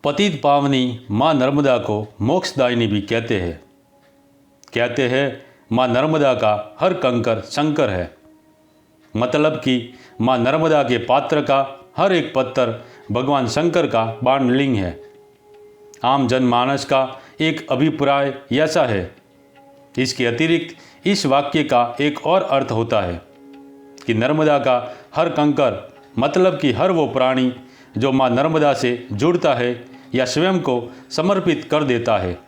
पतित पावनी माँ नर्मदा को मोक्षदायिनी भी कहते हैं। कहते हैं माँ नर्मदा का हर कंकर शंकर है, मतलब कि माँ नर्मदा के पात्र का हर एक पत्थर भगवान शंकर का बाणलिंग है। आम जनमानस का एक अभिप्राय ऐसा है। इसके अतिरिक्त इस वाक्य का एक और अर्थ होता है कि नर्मदा का हर कंकर मतलब कि हर वो प्राणी जो माँ नर्मदा से जुड़ता है या स्वयं को समर्पित कर देता है,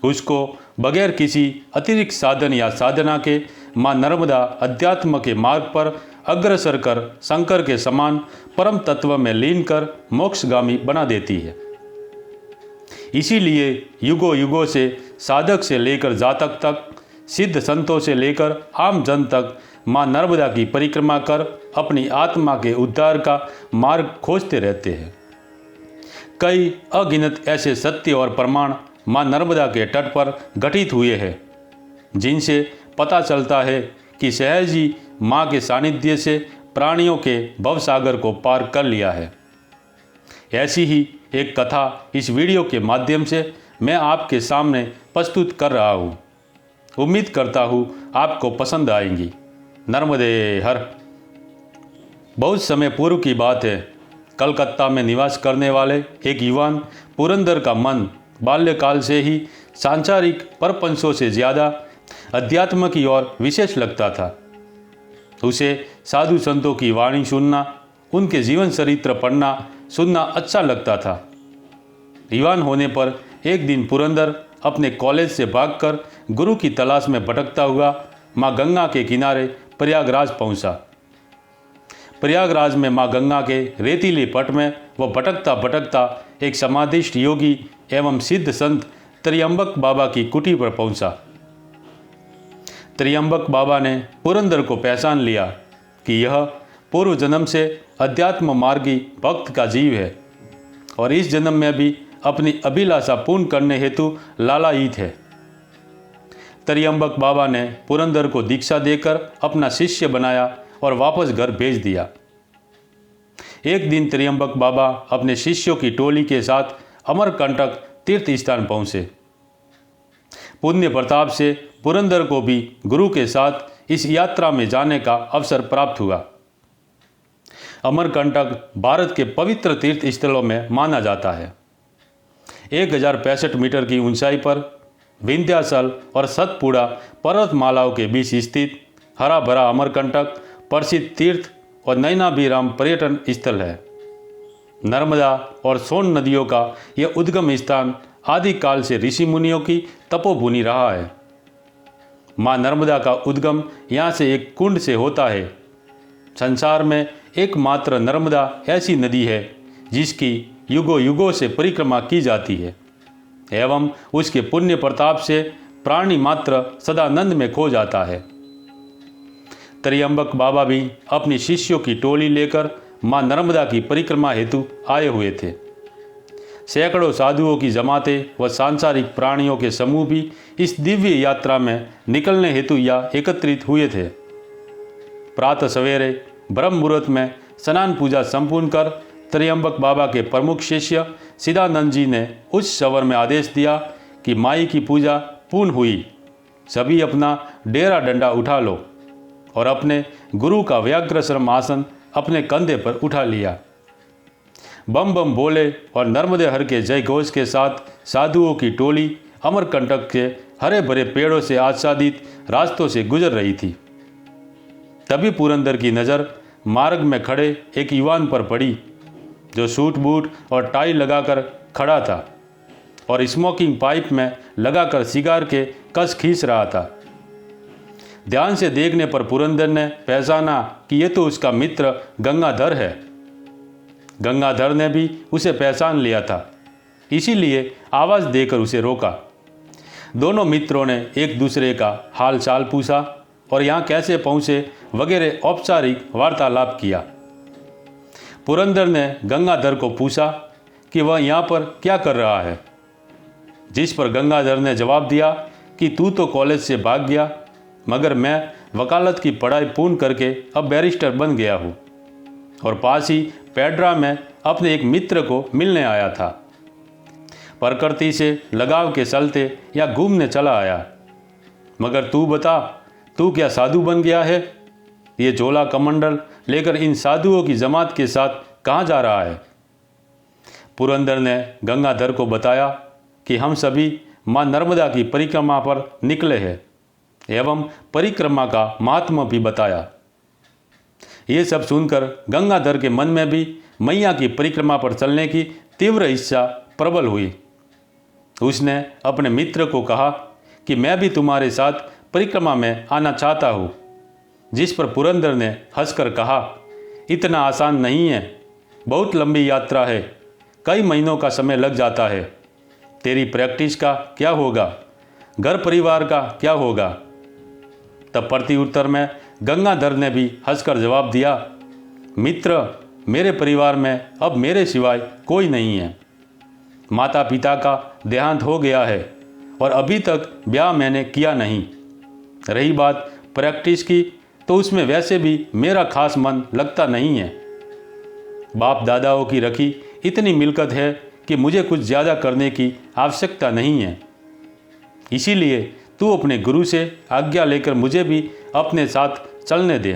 उसको बगैर किसी अतिरिक्त साधन या साधना के माँ नर्मदा अध्यात्म के मार्ग पर अग्रसर कर शंकर के समान परम तत्व में लीन कर मोक्षगामी बना देती है। इसीलिए युगों युगों से साधक से लेकर जातक तक, सिद्ध संतों से लेकर आम जन तक माँ नर्मदा की परिक्रमा कर अपनी आत्मा के उद्धार का मार्ग खोजते रहते हैं। कई अगिनत ऐसे सत्य और प्रमाण माँ नर्मदा के तट पर घटित हुए हैं, जिनसे पता चलता है कि सहज ही माँ के सानिध्य से प्राणियों के भवसागर को पार कर लिया है। ऐसी ही एक कथा इस वीडियो के माध्यम से मैं आपके सामने प्रस्तुत कर रहा हूँ। उम्मीद करता हूँ आपको पसंद आएंगी। नर्मदे हर। बहुत समय पूर्व की बात है। कलकत्ता में निवास करने वाले एक युवान पुरंदर का मन बाल्यकाल से ही सांसारिक परपंचों से ज़्यादा अध्यात्म की ओर विशेष लगता था। उसे साधु संतों की वाणी सुनना, उनके जीवन चरित्र पढ़ना सुनना अच्छा लगता था। युवान होने पर एक दिन पुरंदर अपने कॉलेज से भागकर गुरु की तलाश में भटकता हुआ माँ गंगा के किनारे प्रयागराज पहुंचा। प्रयागराज में माँ गंगा के रेतीले पट में वह भटकता भटकता एक समाधिष्ठ योगी एवं सिद्ध संत त्र्यंबक बाबा की कुटी पर पहुंचा। त्र्यंबक बाबा ने पुरंदर को पहचान लिया कि यह पूर्व जन्म से अध्यात्म मार्गी भक्त का जीव है और इस जन्म में भी अपनी अभिलाषा पूर्ण करने हेतु लालायित है। त्र्यंबक बाबा ने पुरंदर को दीक्षा देकर अपना शिष्य बनाया और वापस घर भेज दिया। एक दिन त्र्यंबक बाबा अपने शिष्यों की टोली के साथ अमरकंटक तीर्थ स्थान पहुंचे। पुण्य प्रताप से पुरंदर को भी गुरु के साथ इस यात्रा में जाने का अवसर प्राप्त हुआ। अमरकंटक भारत के पवित्र तीर्थ स्थलों में माना जाता है। 1065 मीटर की ऊंचाई पर विंध्याचल और सतपुड़ा पर्वतमालाओं के बीच स्थित हरा भरा अमरकंटक प्रसिद्ध तीर्थ और नैनाभिराम पर्यटन स्थल है। नर्मदा और सोन नदियों का यह उद्गम स्थान आदिकाल से ऋषि मुनियों की तपोभूमि रहा है। माँ नर्मदा का उद्गम यहाँ से एक कुंड से होता है। संसार में एकमात्र नर्मदा ऐसी नदी है जिसकी युगों युगों से परिक्रमा की जाती है एवं उसके पुण्य प्रताप से प्राणी मात्र सदानंद में खो जाता है। त्र्यंबक बाबा भी अपनी शिष्यों की टोली लेकर माँ नर्मदा की परिक्रमा हेतु आए हुए थे। सैकड़ों साधुओं की जमातें व सांसारिक प्राणियों के समूह भी इस दिव्य यात्रा में निकलने हेतु या एकत्रित हुए थे। प्रातः सवेरे ब्रह्म मुहूर्त में स्नान पूजा संपूर्ण कर त्र्यंबक बाबा के प्रमुख शिष्य सिदानंद जी ने उस सवर में आदेश दिया कि माई की पूजा पूर्ण हुई, सभी अपना डेरा डंडा उठा लो और अपने गुरु का व्याघ्रश्रम आसन अपने कंधे पर उठा लिया। बम बम बोले और नर्मदे हर के जय घोष के साथ साधुओं की टोली अमरकंटक के हरे भरे पेड़ों से आच्छादित रास्तों से गुजर रही थी। तभी पुरंदर की नज़र मार्ग में खड़े एक युवान पर पड़ी जो सूट बूट और टाई लगाकर खड़ा था और स्मोकिंग पाइप में लगाकर सिगार के कस खींच रहा था। ध्यान से देखने पर पुरंदर ने पहचाना कि यह तो उसका मित्र गंगाधर है। गंगाधर ने भी उसे पहचान लिया था, इसीलिए आवाज़ देकर उसे रोका। दोनों मित्रों ने एक दूसरे का हाल चाल पूछा और यहाँ कैसे पहुँचे वगैरह औपचारिक वार्तालाप किया। पुरंदर ने गंगाधर को पूछा कि वह यहाँ पर क्या कर रहा है, जिस पर गंगाधर ने जवाब दिया कि तू तो कॉलेज से भाग गया, मगर मैं वकालत की पढ़ाई पूर्ण करके अब बैरिस्टर बन गया हूँ और पास ही पेड्रा में अपने एक मित्र को मिलने आया था। प्रकृति से लगाव के चलते या घूमने चला आया। मगर तू बता, तू क्या साधु बन गया है? ये झोला कमंडल लेकर इन साधुओं की जमात के साथ कहाँ जा रहा है? पुरंदर ने गंगाधर को बताया कि हम सभी माँ नर्मदा की परिक्रमा पर निकले हैं एवं परिक्रमा का महात्मा भी बताया। ये सब सुनकर गंगाधर के मन में भी मैया की परिक्रमा पर चलने की तीव्र इच्छा प्रबल हुई। उसने अपने मित्र को कहा कि मैं भी तुम्हारे साथ परिक्रमा में आना चाहता हूँ। जिस पर पुरंदर ने हंसकर कहा, इतना आसान नहीं है, बहुत लंबी यात्रा है, कई महीनों का समय लग जाता है। तेरी प्रैक्टिस का क्या होगा, घर परिवार का क्या होगा? तब प्रत्युत्तर में गंगाधर ने भी हंसकर जवाब दिया, मित्र, मेरे परिवार में अब मेरे सिवाय कोई नहीं है। माता पिता का देहांत हो गया है और अभी तक ब्याह मैंने किया नहीं। रही बात प्रैक्टिस की, तो उसमें वैसे भी मेरा खास मन लगता नहीं है। बाप दादाओं की रखी इतनी मिलकत है कि मुझे कुछ ज़्यादा करने की आवश्यकता नहीं है। इसीलिए तू अपने गुरु से आज्ञा लेकर मुझे भी अपने साथ चलने दे।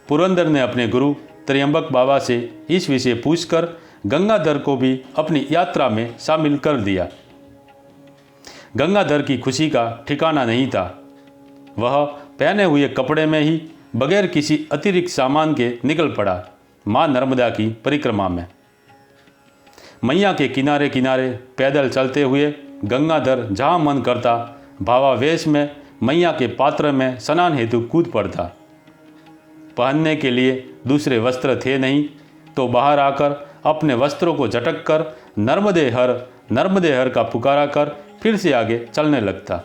पुरंदर ने अपने गुरु त्र्यंबक बाबा से इस विषय पूछकर गंगाधर को भी अपनी यात्रा में शामिल कर दिया। गंगाधर की खुशी का ठिकाना नहीं था। वह पहने हुए कपड़े में ही बगैर किसी अतिरिक्त सामान के निकल पड़ा माँ नर्मदा की परिक्रमा में। मैया के किनारे किनारे पैदल चलते हुए गंगाधर जहाँ मन करता भावावेश में मैया के पात्र में स्नान हेतु कूद पड़ता। पहनने के लिए दूसरे वस्त्र थे नहीं, तो बाहर आकर अपने वस्त्रों को झटक कर नर्मदे हर का पुकारा कर फिर से आगे चलने लगता।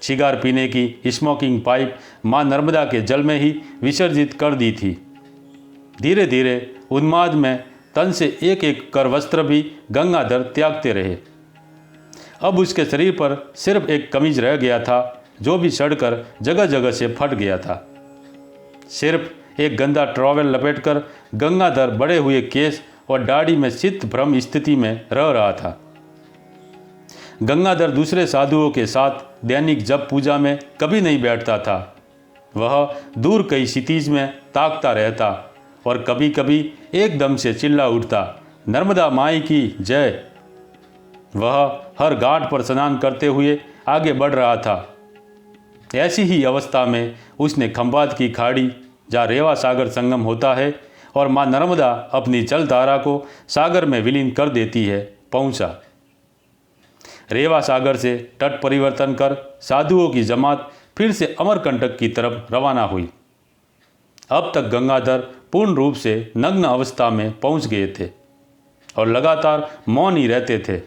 सिगार पीने की स्मोकिंग पाइप माँ नर्मदा के जल में ही विसर्जित कर दी थी। धीरे धीरे उन्माद में तन से एक एक कर वस्त्र भी गंगाधर त्यागते रहे। अब उसके शरीर पर सिर्फ एक कमीज रह गया था, जो भी सड़कर जगह जगह से फट गया था। सिर्फ एक गंदा टॉवेल लपेटकर गंगाधर बड़े हुए केस और दाढ़ी में चित्त भ्रम स्थिति में रह रहा था। गंगाधर दूसरे साधुओं के साथ दैनिक जप पूजा में कभी नहीं बैठता था। वह दूर कई क्षितिज में ताकता रहता और कभी कभी एकदम से चिल्ला उठता, नर्मदा माई की जय। वह हर घाट पर स्नान करते हुए आगे बढ़ रहा था। ऐसी ही अवस्था में उसने खंभात की खाड़ी, जहाँ रेवा सागर संगम होता है और माँ नर्मदा अपनी जल धारा को सागर में विलीन कर देती है, पहुँचा। रेवा सागर से तट परिवर्तन कर साधुओं की जमात फिर से अमरकंटक की तरफ रवाना हुई। अब तक गंगाधर पूर्ण रूप से नग्न अवस्था में पहुंच गए थे और लगातार मौन ही रहते थे।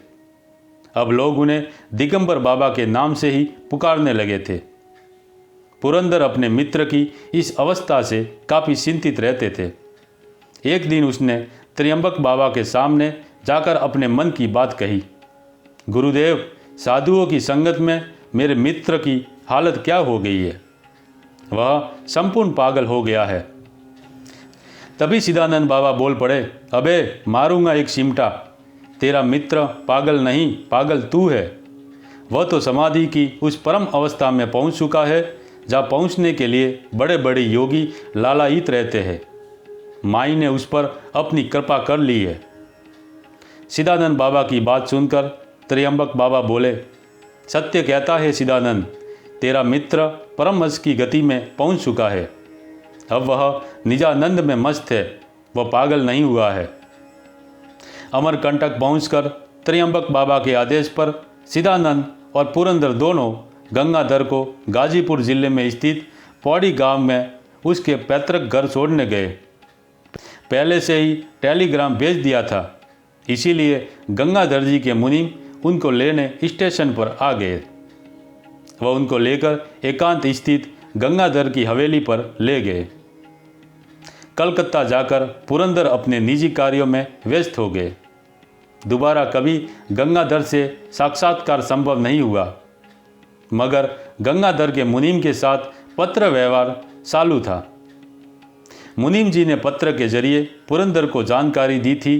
अब लोग उन्हें दिगंबर बाबा के नाम से ही पुकारने लगे थे। पुरंदर अपने मित्र की इस अवस्था से काफ़ी चिंतित रहते थे। एक दिन उसने त्र्यंबक बाबा के सामने जाकर अपने मन की बात कही, गुरुदेव, साधुओं की संगत में मेरे मित्र की हालत क्या हो गई है? वह संपूर्ण पागल हो गया है। तभी सिदानंद बाबा बोल पड़े, अबे मारूंगा एक चिमटा, तेरा मित्र पागल नहीं, पागल तू है। वह तो समाधि की उस परम अवस्था में पहुंच चुका है, जहाँ पहुंचने के लिए बड़े बड़े योगी लालायित रहते हैं। माई ने उस पर अपनी कृपा कर ली है। सिदानंद बाबा की बात सुनकर त्र्यंबक बाबा बोले, सत्य कहता है सिदानंद, तेरा मित्र परम हंस की गति में पहुंच चुका है। अब वह निजानंद में मस्त है, वह पागल नहीं हुआ है। अमरकंटक पहुंचकर त्र्यंबक बाबा के आदेश पर सिदानंद और पुरंदर दोनों गंगाधर को गाजीपुर जिले में स्थित पौड़ी गांव में उसके पैतृक घर छोड़ने गए। पहले से ही टेलीग्राम भेज दिया था, इसीलिए गंगाधर जी के मुनीम उनको लेने स्टेशन पर आ गए। वह उनको लेकर एकांत स्थित गंगाधर की हवेली पर ले गए। कलकत्ता जाकर पुरंदर अपने निजी कार्यों में व्यस्त हो गए। दोबारा कभी गंगाधर से साक्षात्कार संभव नहीं हुआ, मगर गंगाधर के मुनीम के साथ पत्र व्यवहार चालू था। मुनीम जी ने पत्र के जरिए पुरंदर को जानकारी दी थी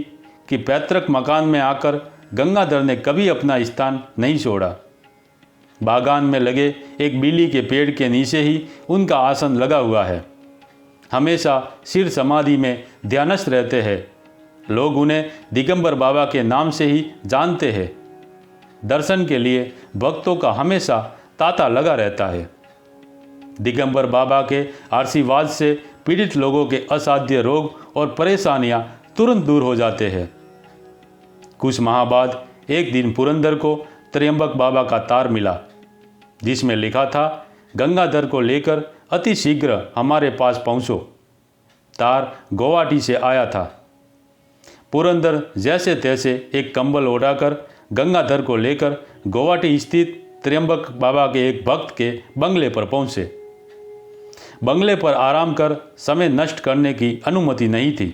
कि पैतृक मकान में आकर गंगाधर ने कभी अपना स्थान नहीं छोड़ा। बागान में लगे एक बीली के पेड़ के नीचे ही उनका आसन लगा हुआ है। हमेशा सिर समाधि में ध्यानस्थ रहते हैं। लोग उन्हें दिगंबर बाबा के नाम से ही जानते हैं। दर्शन के लिए भक्तों का हमेशा तांता लगा रहता है। दिगंबर बाबा के आशीर्वाद से पीड़ित लोगों के असाध्य रोग और परेशानियां तुरंत दूर हो जाते हैं। कुछ माह बाद एक दिन पुरंदर को त्र्यंबक बाबा का तार मिला, जिसमें लिखा था, गंगाधर को लेकर अति शीघ्र हमारे पास पहुंचो। तार गुवाहाटी से आया था। पुरंदर जैसे तैसे एक कंबल ओढ़ाकर गंगाधर को लेकर गुवाहाटी स्थित त्र्यंबक बाबा के एक भक्त के बंगले पर पहुंचे। बंगले पर आराम कर समय नष्ट करने की अनुमति नहीं थी।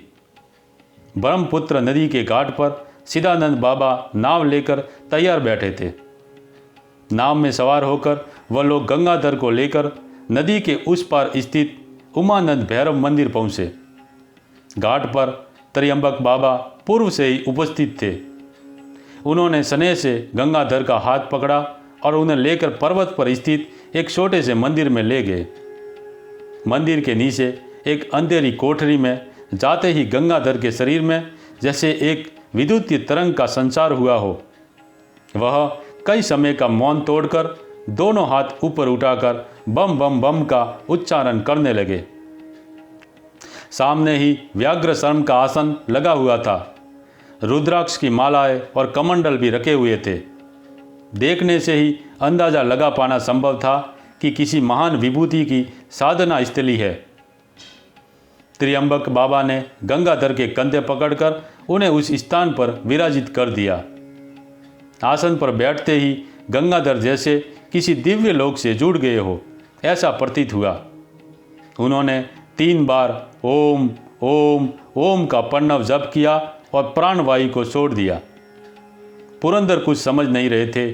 ब्रह्मपुत्र नदी के घाट पर सिदानंद बाबा नाव लेकर तैयार बैठे थे। नाव में सवार होकर वह लोग गंगाधर को लेकर नदी के उस पार स्थित उमानंद भैरव मंदिर पहुंचे। घाट पर त्र्यंबक बाबा पूर्व से ही उपस्थित थे। उन्होंने स्नेह से गंगाधर का हाथ पकड़ा और उन्हें लेकर पर्वत पर स्थित एक छोटे से मंदिर में ले गए। मंदिर के नीचे एक अंधेरी कोठरी में जाते ही गंगाधर के शरीर में जैसे एक विद्युतीय तरंग का संचार हुआ हो। वह कई समय का मौन तोड़कर दोनों हाथ ऊपर उठाकर बम बम बम का उच्चारण करने लगे। सामने ही व्याघ्र शर्म का आसन लगा हुआ था। रुद्राक्ष की मालाएं और कमंडल भी रखे हुए थे। देखने से ही अंदाजा लगा पाना संभव था कि किसी महान विभूति की साधना स्थली है। त्र्यंबक बाबा ने गंगाधर के कंधे पकड़कर उन्हें उस स्थान पर विराजित कर दिया। आसन पर बैठते ही गंगाधर जैसे किसी दिव्य लोक से जुड़ गए हो, ऐसा प्रतीत हुआ। उन्होंने 3 बार ओम ओम ओम का प्रणव जप किया और प्राणवायु को छोड़ दिया। पुरंदर कुछ समझ नहीं रहे थे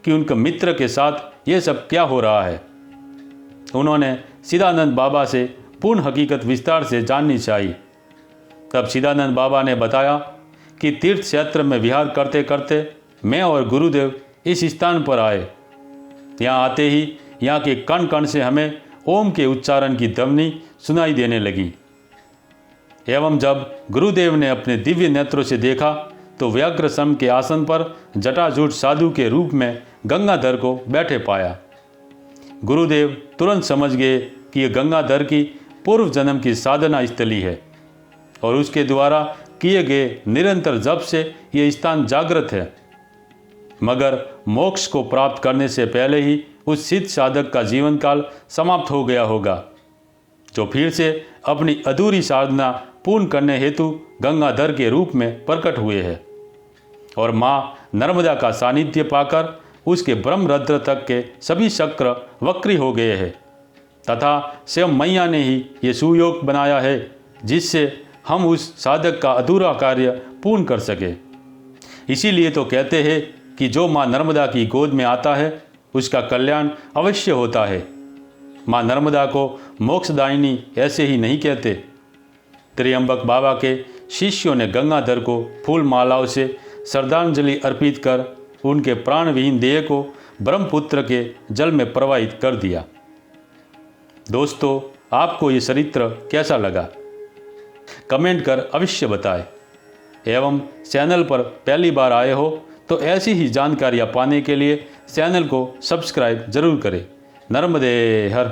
कि उनके मित्र के साथ ये सब क्या हो रहा है। उन्होंने सिदानंद बाबा से पूर्ण हकीकत विस्तार से जाननी चाहिए। तब सिदानंद बाबा ने बताया कि तीर्थ क्षेत्र में विहार करते करते मैं और गुरुदेव इस स्थान पर आए। यहाँ आते ही यहाँ के कण कण से हमें ओम के उच्चारण की ध्वनि सुनाई देने लगी। एवं जब गुरुदेव ने अपने दिव्य नेत्रों से देखा तो व्याघ्र शर्म के आसन पर जटाजूट साधु के रूप में गंगाधर को बैठे पाया। गुरुदेव तुरंत समझ गए कि यह गंगाधर की पूर्व जन्म की साधना स्थली है और उसके द्वारा किए गए निरंतर जप से यह स्थान जागृत है। मगर मोक्ष को प्राप्त करने से पहले ही उस सिद्ध साधक का जीवन काल समाप्त हो गया होगा, जो फिर से अपनी अधूरी साधना पूर्ण करने हेतु गंगाधर के रूप में प्रकट हुए हैं और माँ नर्मदा का सानिध्य पाकर उसके ब्रह्मरद्र तक के सभी चक्र वक्री हो गए हैं तथा स्वयं मैया ने ही ये सुयोग बनाया है जिससे हम उस साधक का अधूरा कार्य पूर्ण कर सके। इसीलिए तो कहते हैं कि जो माँ नर्मदा की गोद में आता है उसका कल्याण अवश्य होता है। माँ नर्मदा को मोक्षदायिनी ऐसे ही नहीं कहते। त्र्यंबक बाबा के शिष्यों ने गंगाधर को फूल मालाओं से श्रद्धांजलि अर्पित कर उनके प्राणविहीन देह को ब्रह्मपुत्र के जल में प्रवाहित कर दिया। दोस्तों, आपको ये चरित्र कैसा लगा? कमेंट कर अवश्य बताएं। एवं चैनल पर पहली बार आए हो तो ऐसी ही जानकारियाँ पाने के लिए चैनल को सब्सक्राइब जरूर करें। नर्मदे हर।